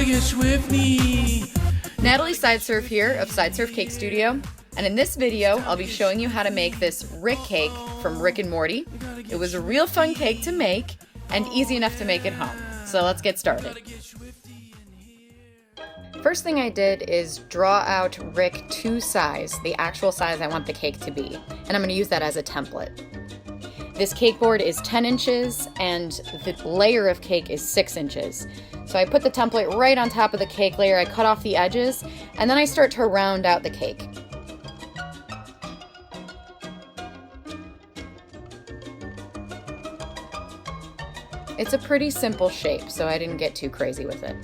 gotta get swifty. Natalie Sideserf here of Sideserf Cake Studio, and in this video I'll be showing you how to make this Rick cake from Rick and Morty. It was a real fun cake to make and easy enough to make at home. So let's get started. First thing I did is draw out Rick to size, the actual size I want the cake to be, and I'm going to use that as a template. This cake board is 10 inches and the layer of cake is 6 inches. So I put the template right on top of the cake layer, I cut off the edges, and then I start to round out the cake. It's a pretty simple shape, so I didn't get too crazy with it.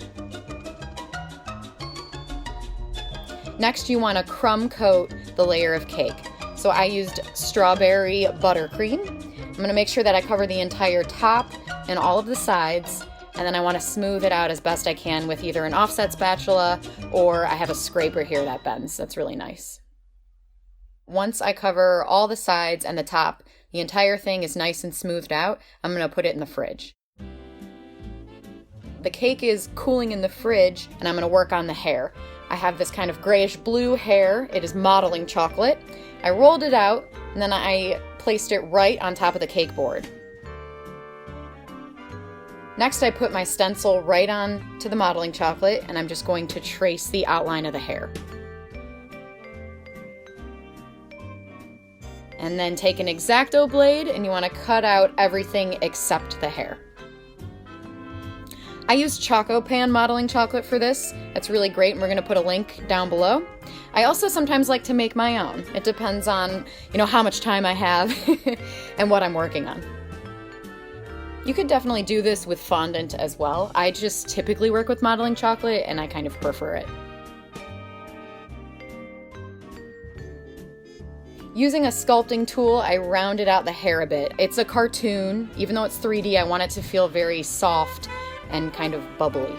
Next, you want to crumb coat the layer of cake. So I used strawberry buttercream. I'm going to make sure that I cover the entire top and all of the sides, and then I want to smooth it out as best I can with either an offset spatula or I have a scraper here that bends. That's really nice. Once I cover all the sides and the top, the entire thing is nice and smoothed out, I'm going to put it in the fridge. The cake is cooling in the fridge, and I'm going to work on the hair. I have this kind of grayish blue hair. It is modeling chocolate. I rolled it out, and then I placed it right on top of the cake board. Next, I put my stencil right on to the modeling chocolate, and I'm just going to trace the outline of the hair. And then take an X-Acto blade, and you want to cut out everything except the hair. I used Choco Pan modeling chocolate for this. It's really great, and we're going to put a link down below. I also sometimes like to make my own. It depends on, how much time I have and what I'm working on. You could definitely do this with fondant as well. I just typically work with modeling chocolate, and I kind of prefer it. Using a sculpting tool, I rounded out the hair a bit. It's a cartoon. Even though it's 3D, I want it to feel very soft and kind of bubbly.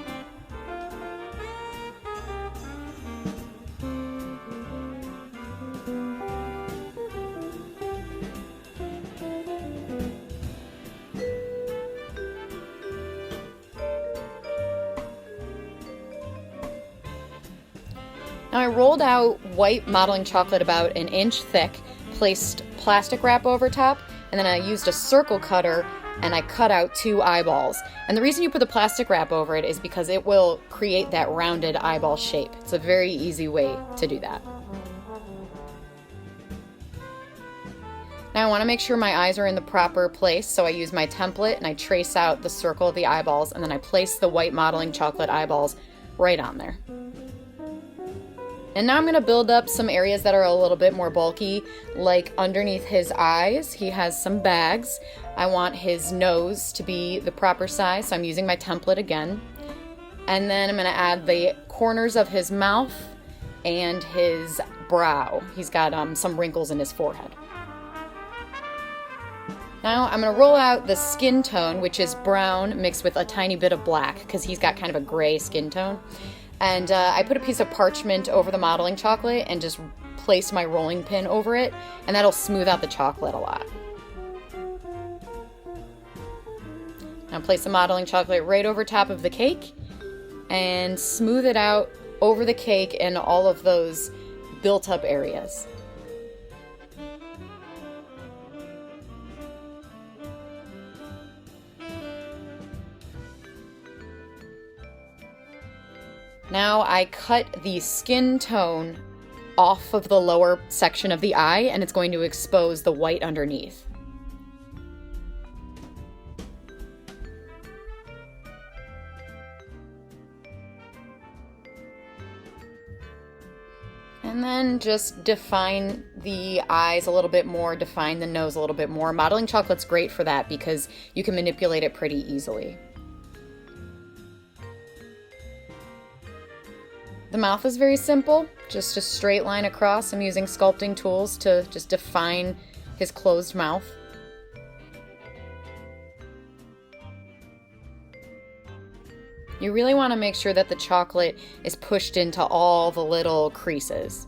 Now I rolled out white modeling chocolate about an inch thick, placed plastic wrap over top, and then I used a circle cutter and I cut out 2 eyeballs. And the reason you put the plastic wrap over it is because it will create that rounded eyeball shape. It's a very easy way to do that. Now I want to make sure my eyes are in the proper place, so I use my template and I trace out the circle of the eyeballs, and then I place the white modeling chocolate eyeballs right on there. And now I'm going to build up some areas that are a little bit more bulky, like underneath his eyes. He has some bags. I want his nose to be the proper size, so I'm using my template again. And then I'm going to add the corners of his mouth and his brow. He's got some wrinkles in his forehead. Now I'm going to roll out the skin tone, which is brown mixed with a tiny bit of black, because he's got kind of a gray skin tone. And I put a piece of parchment over the modeling chocolate and just placed my rolling pin over it, and that'll smooth out the chocolate a lot. Now place the modeling chocolate right over top of the cake and smooth it out over the cake and all of those built up areas. Now I cut the skin tone off of the lower section of the eye, and it's going to expose the white underneath. And then just define the eyes a little bit more, define the nose a little bit more. Modeling chocolate's great for that because you can manipulate it pretty easily. The mouth is very simple, just a straight line across. I'm using sculpting tools to just define his closed mouth. You really want to make sure that the chocolate is pushed into all the little creases.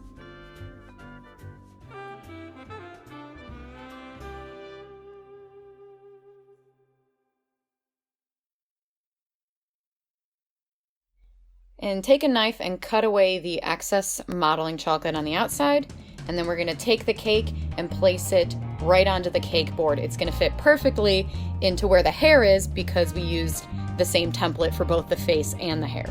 And take a knife and cut away the excess modeling chocolate on the outside. And then we're gonna take the cake and place it right onto the cake board. It's gonna fit perfectly into where the hair is because we used the same template for both the face and the hair.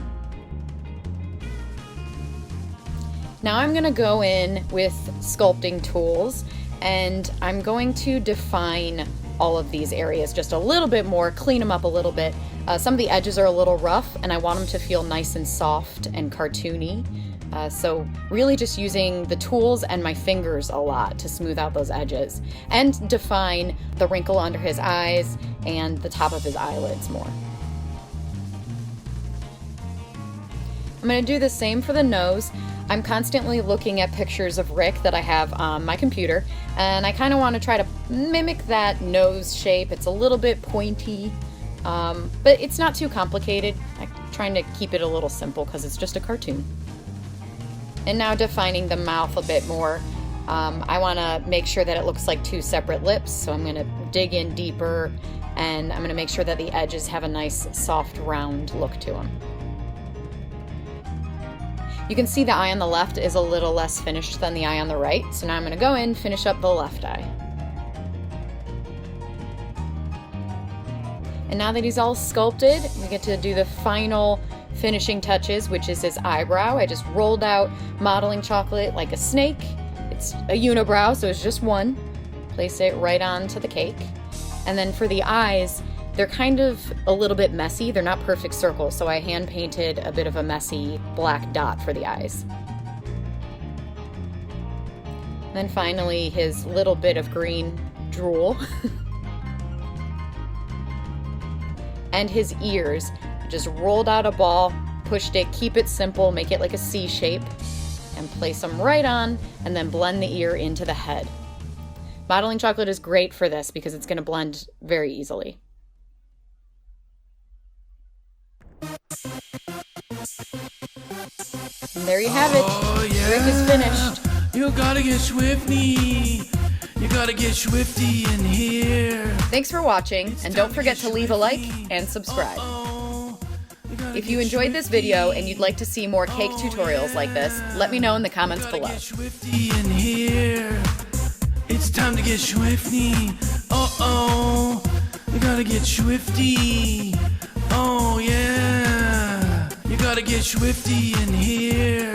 Now I'm gonna go in with sculpting tools and I'm going to define all of these areas just a little bit more, clean them up a little bit. Some of the edges are a little rough and I want them to feel nice and soft and cartoony. So really just using the tools and my fingers a lot to smooth out those edges and define the wrinkle under his eyes and the top of his eyelids more. I'm going to do the same for the nose. I'm constantly looking at pictures of Rick that I have on my computer, and I kind of want to try to mimic that nose shape. It's a little bit pointy, but it's not too complicated. I'm trying to keep it a little simple because it's just a cartoon. And now defining the mouth a bit more. I want to make sure that it looks like two separate lips, so I'm going to dig in deeper, and I'm going to make sure that the edges have a nice, soft, round look to them. You can see the eye on the left is a little less finished than the eye on the right, so now I'm going to go in and finish up the left eye. And now that he's all sculpted, we get to do the final finishing touches, which is his eyebrow. I just rolled out modeling chocolate like a snake. It's a unibrow, so it's just one. Place it right onto the cake. And then for the eyes, they're kind of a little bit messy. They're not perfect circles, so I hand painted a bit of a messy black dot for the eyes. And then finally, his little bit of green drool. And his ears. Just rolled out a ball, pushed it, keep it simple, make it like a C shape, and place them right on, and then blend the ear into the head. Modeling chocolate is great for this because it's going to blend very easily. And there you have it. Oh, yeah. Rick is finished. You gotta get swifty. You gotta get swifty in here. Thanks for watching, and don't forget to leave a like and subscribe. If you enjoyed this video and you'd like to see more cake tutorials like this, let me know in the comments below. It's time to get swifty. Uh-oh. You gotta get swifty. Oh, yeah. You gotta get swifty in here.